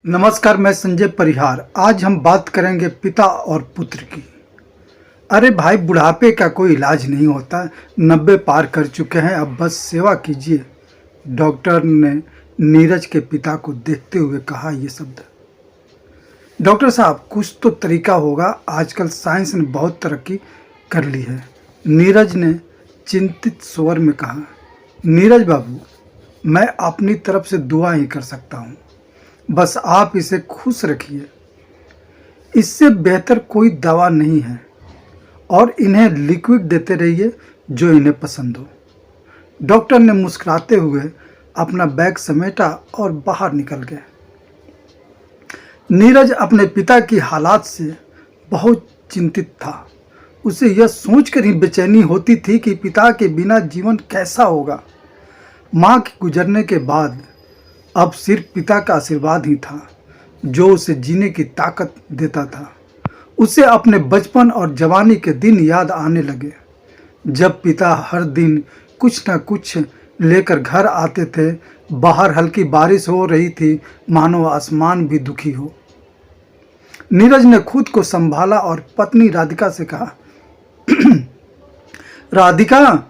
नमस्कार, मैं संजय परिहार। आज हम बात करेंगे पिता और पुत्र की। अरे भाई, बुढ़ापे का कोई इलाज नहीं होता। 90 पार कर चुके हैं, अब बस सेवा कीजिए। डॉक्टर ने नीरज के पिता को देखते हुए कहा ये शब्द। डॉक्टर साहब, कुछ तो तरीका होगा, आजकल साइंस ने बहुत तरक्की कर ली है। नीरज ने चिंतित स्वर में कहा। नीरज बाबू, मैं अपनी तरफ से दुआ ही कर सकता हूँ, बस आप इसे खुश रखिए। इससे बेहतर कोई दवा नहीं है, और इन्हें लिक्विड देते रहिए जो इन्हें पसंद हो। डॉक्टर ने मुस्कुराते हुए अपना बैग समेटा और बाहर निकल गए। नीरज अपने पिता की हालात से बहुत चिंतित था। उसे यह सोचकर ही बेचैनी होती थी कि पिता के बिना जीवन कैसा होगा। माँ के गुजरने के बाद अब सिर्फ पिता का आशीर्वाद ही था जो उसे जीने की ताकत देता था। उसे अपने बचपन और जवानी के दिन याद आने लगे, जब पिता हर दिन कुछ न कुछ लेकर घर आते थे। बाहर हल्की बारिश हो रही थी, मानो आसमान भी दुखी हो। नीरज ने खुद को संभाला और पत्नी राधिका से कहा, राधिका,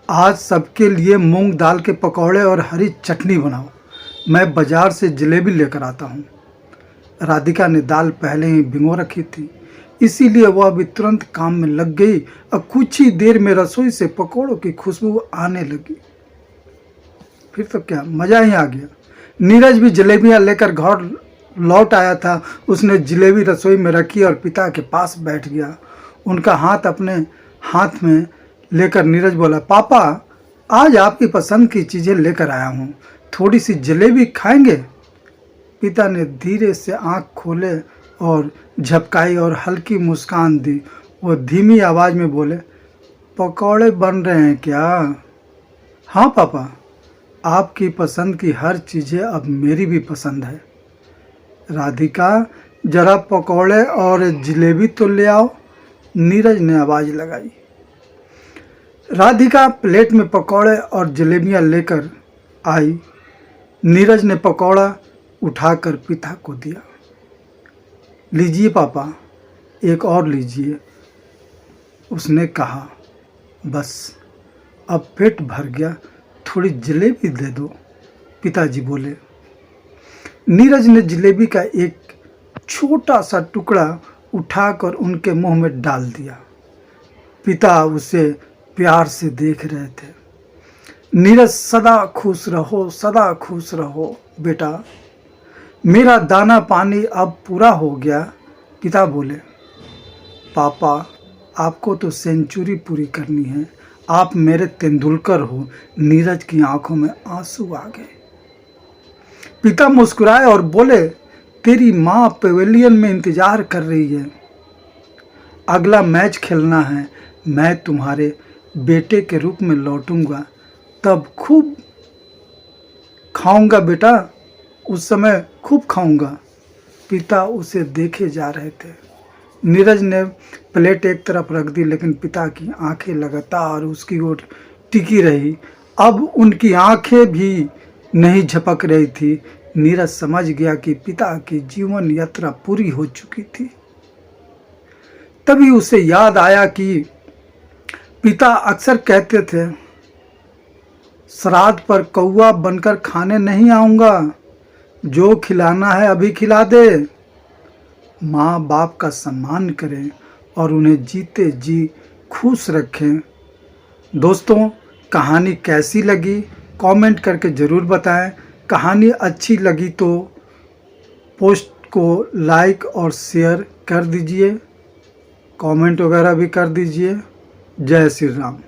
आज सबके लिए मूंग दाल के पकौड़े और हरी चटनी बनाओ। मैं बाजार से जलेबी लेकर आता हूँ। राधिका ने दाल पहले ही भिगो रखी थी, इसीलिए वह अभी तुरंत काम में लग गई और कुछ ही देर में रसोई से पकौड़ों की खुशबू आने लगी। फिर तो क्या मज़ा ही आ गया। नीरज भी जलेबियाँ लेकर घर लौट आया था। उसने जलेबी रसोई में रखी और पिता के पास बैठ गया। उनका हाथ अपने हाथ में लेकर नीरज बोला, पापा, आज आपकी पसंद की चीज़ें लेकर आया हूँ, थोड़ी सी जलेबी खाएंगे? पिता ने धीरे से आंख खोले और झपकाई और हल्की मुस्कान दी। वो धीमी आवाज़ में बोले, पकौड़े बन रहे हैं क्या? हाँ पापा, आपकी पसंद की हर चीज़ें अब मेरी भी पसंद है। राधिका, जरा पकौड़े और जलेबी तो ले आओ, नीरज ने आवाज़ लगाई। राधिका प्लेट में पकौड़े और जलेबियाँ लेकर आई। नीरज ने पकौड़ा उठाकर पिता को दिया। लीजिए पापा, एक और लीजिए, उसने कहा। बस अब पेट भर गया, थोड़ी जलेबी दे दो, पिताजी बोले। नीरज ने जलेबी का एक छोटा सा टुकड़ा उठाकर उनके मुंह में डाल दिया। पिता उसे प्यार से देख रहे थे। नीरज, सदा खुश रहो बेटा, मेरा दाना पानी अब पूरा हो गया, पिता बोले। पापा, आपको तो सेंचुरी पूरी करनी है, आप मेरे तेंदुलकर हो। नीरज की आंखों में आंसू आ गए। पिता मुस्कुराए और बोले, तेरी माँ पवेलियन में इंतजार कर रही है, अगला मैच खेलना है। मैं तुम्हारे बेटे के रूप में लौटूंगा, तब खूब खाऊंगा बेटा, उस समय खूब खाऊंगा। पिता उसे देखे जा रहे थे। नीरज ने प्लेट एक तरफ रख दी, लेकिन पिता की आंखें लगातार उसकी ओर टिकी रही। अब उनकी आंखें भी नहीं झपक रही थी। नीरज समझ गया कि पिता की जीवन यात्रा पूरी हो चुकी थी। तभी उसे याद आया कि पिता अक्सर कहते थे, श्राद्ध पर कौवा बनकर खाने नहीं आऊँगा, जो खिलाना है अभी खिला दे। माँ बाप का सम्मान करें और उन्हें जीते जी खुश रखें। दोस्तों, कहानी कैसी लगी कमेंट करके ज़रूर बताएं। कहानी अच्छी लगी तो पोस्ट को लाइक और शेयर कर दीजिए, कमेंट वगैरह भी कर दीजिए। जय श्री राम।